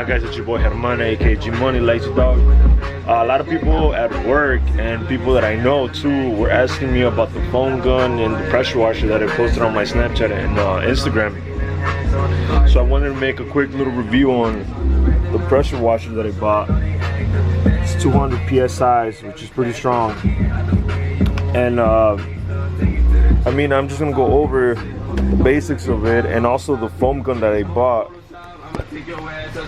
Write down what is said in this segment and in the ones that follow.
on, guys? It's your boy Herman, aka G Money, Lazy Dog. A lot of people at work and people that I know too were asking me about the foam gun and the pressure washer that I posted on my Snapchat and Instagram. So I wanted to make a quick little review on the pressure washer that I bought. It's 200 psi, which is pretty strong. And I mean, I'm just gonna go over the basics of it and also the foam gun that I bought,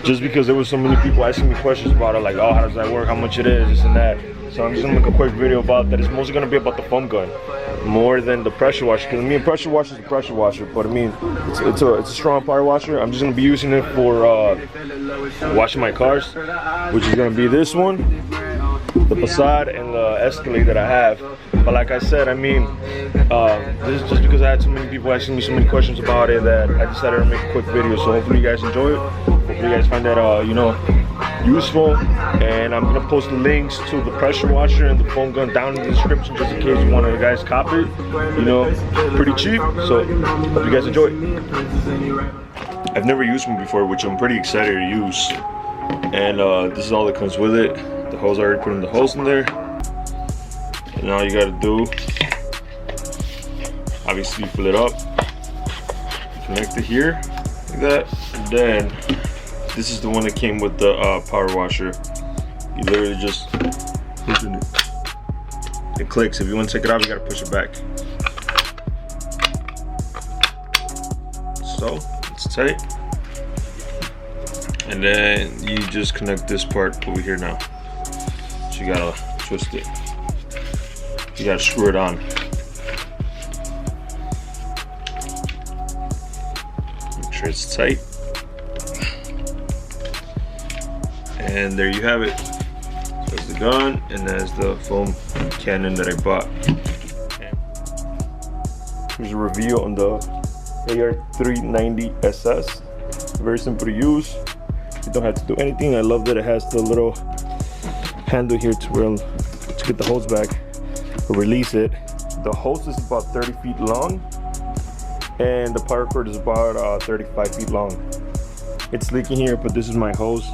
just because there was so many people asking me questions about it, like, oh, how does that work, how much it is, this and that. So I'm just gonna make a quick video about that. It's mostly gonna be about the foam gun more than the pressure washer, because I mean, pressure washer is a pressure washer, but I mean, it's a strong power washer. I'm just gonna be using it for washing my cars, which is gonna be this one, the Passat, and the Escalade that I have. But like I said, I mean, this is just because I had so many people asking me so many questions about it that I decided to make a quick video. So hopefully you guys enjoy it. Hopefully you guys find that, you know, useful. And I'm gonna post the links to the pressure washer and the foam gun down in the description, just in case you want to guys copy it. You know, pretty cheap. So hope you guys enjoy it. I've never used one before, which I'm pretty excited to use. And this is all that comes with it. The hose, I already put in the hose in there. And all you gotta do, obviously fill it up, connect it here, like that. And then, this is the one that came with the power washer. You literally just push it. It clicks. If you want to take it out, you gotta push it back. So, it's tight. And then you just connect this part over here now. So you gotta twist it. You gotta screw it on. Make sure it's tight. And there you have it. So there's the gun, and there's the foam cannon that I bought. Here's a review on the AR390SS. Very simple to use. You don't have to do anything. I love that it has the little handle here to get the hose back. Release it. The hose is about 30 feet long and the power cord is about 35 feet long. It's leaking here, but this is my hose.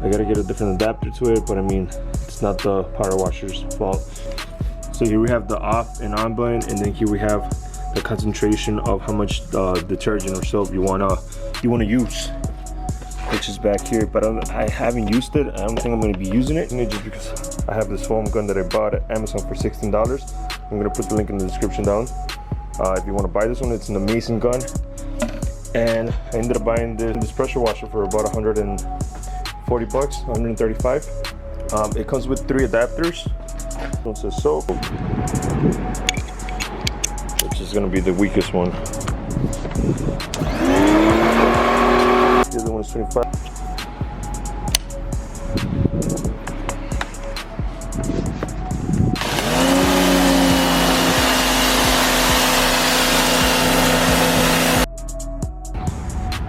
I gotta get a different adapter to it, but I mean, it's not the power washer's fault. So here we have the off and on button, and then here we have the concentration of how much detergent or soap you wanna use, which is back here. But I haven't used it. I don't think I'm gonna be using it, just because I have this foam gun that I bought at Amazon for $16. I'm gonna put the link in the description down. If you wanna buy this one, it's an amazing gun. And I ended up buying this pressure washer for about 140 bucks, 135. It comes with 3 adapters. One says soap, which is gonna be the weakest one. The other one is 25.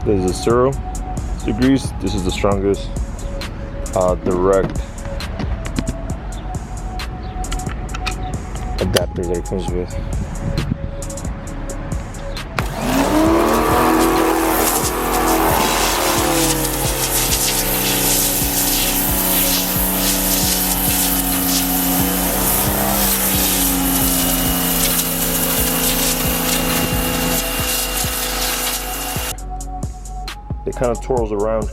This is a 0 degrees. This is the strongest direct adapter that it comes with. It kind of twirls around.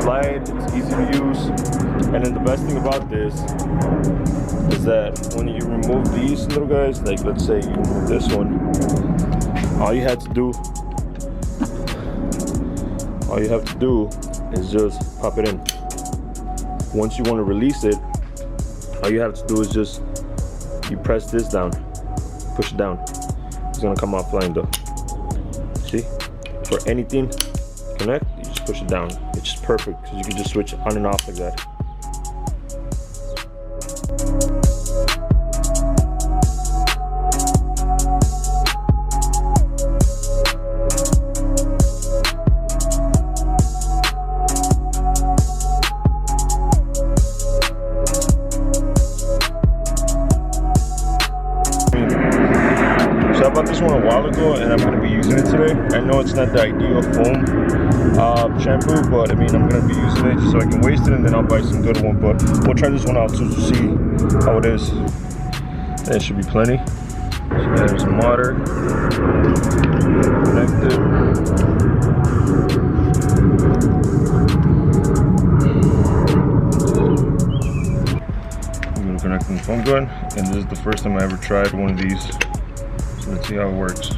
Slide, it's easy to use. And then the best thing about this is that when you remove these little guys, like let's say you remove this one, all you have to do is just pop it in. Once you want to release it, all you have to do is just you press this down, push it down. It's gonna come off flying though. See? For anything connect, you just push it down. It's just perfect because you can just switch on and off like that. not the ideal foam shampoo, but I mean, I'm gonna be using it just so I can waste it, and then I'll buy some good one. But we'll try this one out too to see how it is. And it should be plenty. So there's some water. Connect it. I'm gonna connect the foam gun, and this is the first time I ever tried one of these. So let's see how it works.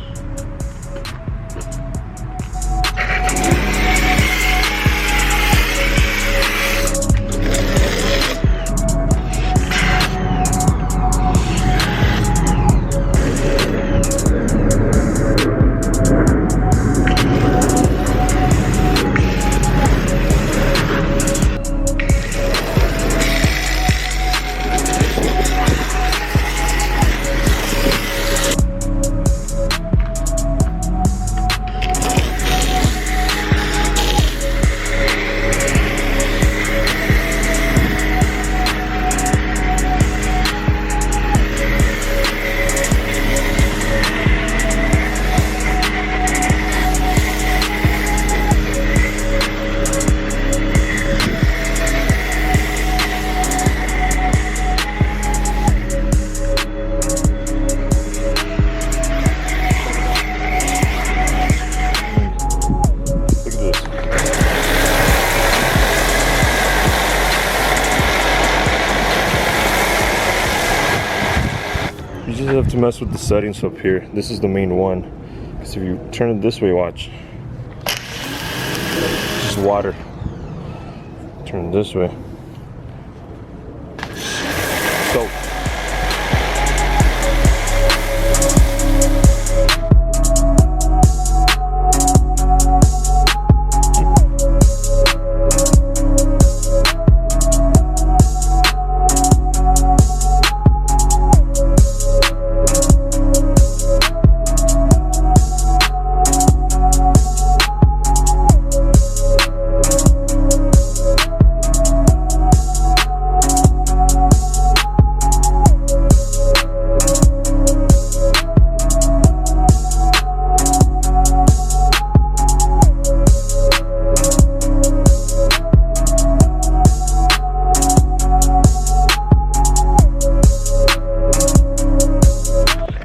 You just have to mess with the settings up here. This is the main one. Because if you turn it this way, watch. It's just water. Turn it this way. Soap.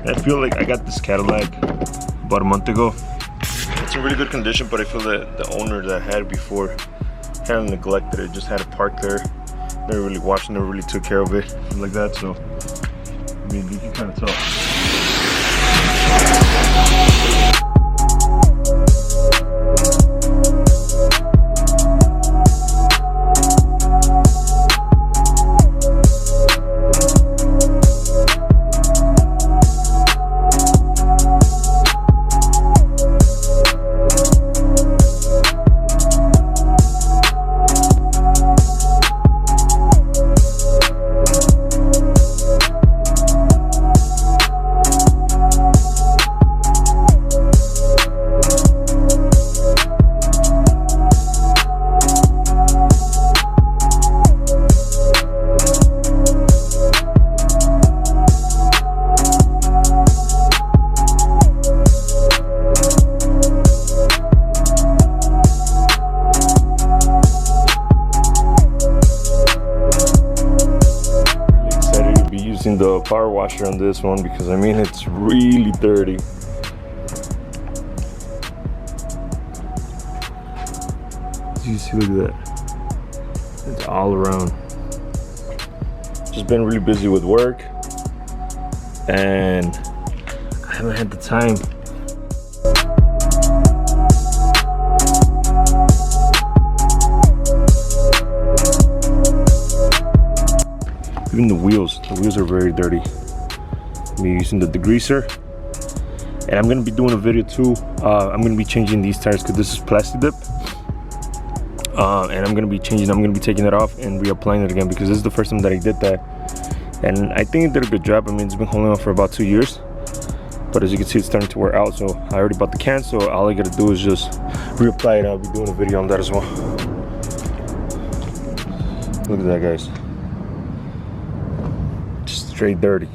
I feel like I got this Cadillac about a month ago. It's in really good condition, but I feel that the owner that I had it before kind of neglected it. Just had it parked there, never really watched, never really took care of it, like that. So I mean, you can kind of tell. The power washer on this one, because I mean, it's really dirty. You see, look at that, it's all around. Just been really busy with work, and I haven't had the time. Even the wheels are very dirty. I'm using the degreaser, and I'm gonna be doing a video too. I'm gonna be changing these tires because this is plastic dip, and I'm gonna be taking it off and reapplying it again, because this is the first time that I did that, and I think it did a good job. I mean, it's been holding on for about 2 years, but as you can see, it's starting to wear out. So I already bought the can, so all I gotta do is just reapply it. I'll be doing a video on that as well. Look at that, guys. Straight dirty.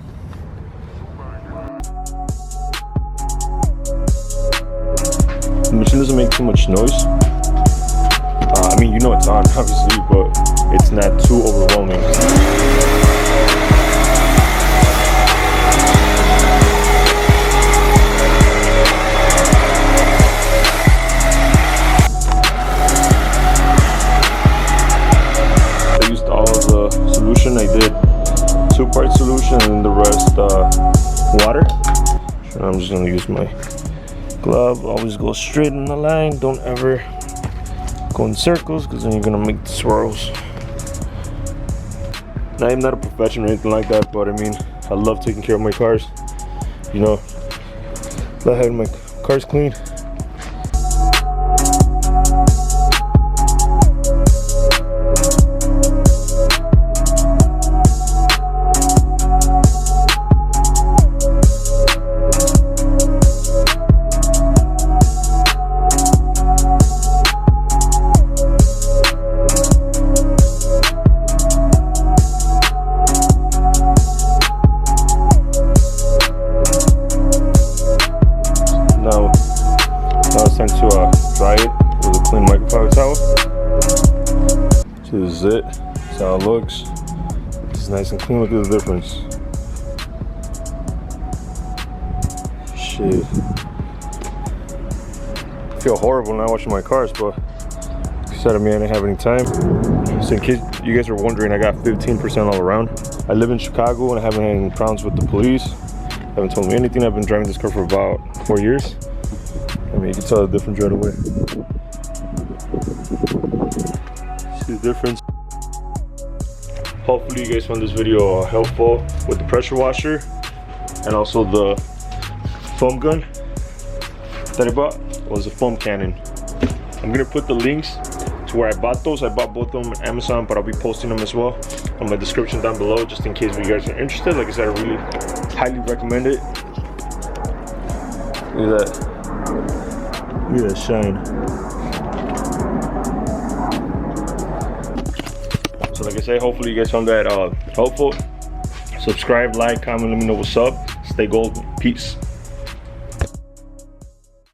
The machine doesn't make too much noise. I mean, you know it's on, obviously, but it's not too overwhelming. I used all the solution. I did 2-part solution and the rest water. So I'm just gonna use my glove. Always go straight in the line. Don't ever go in circles, because then you're gonna make the swirls. Now, I'm not a professional or anything like that, but I mean, I love taking care of my cars. You know, love having my cars clean. Now it's time to dry it with a clean microfiber towel. So this is it. That's how it looks. It's nice and clean. Look at the difference. Shit. I feel horrible now watching my cars, but like I said, I mean, I didn't have any time. So in case you guys are wondering, I got 15% all around. I live in Chicago and I haven't had any problems with the police. They haven't told me anything. I've been driving this car for about 4 years. I mean, you can tell the difference right away. See the difference? Hopefully you guys found this video helpful with the pressure washer and also the foam gun that I bought. It was a foam cannon. I'm gonna put the links to where I bought those. I bought both of them on Amazon, but I'll be posting them as well on my description down below, just in case you guys are interested. Like I said, I really highly recommend it. Look at that. Look at that shine. So like I say, hopefully you guys found that helpful. Subscribe, like, comment, let me know what's up. Stay golden. Peace.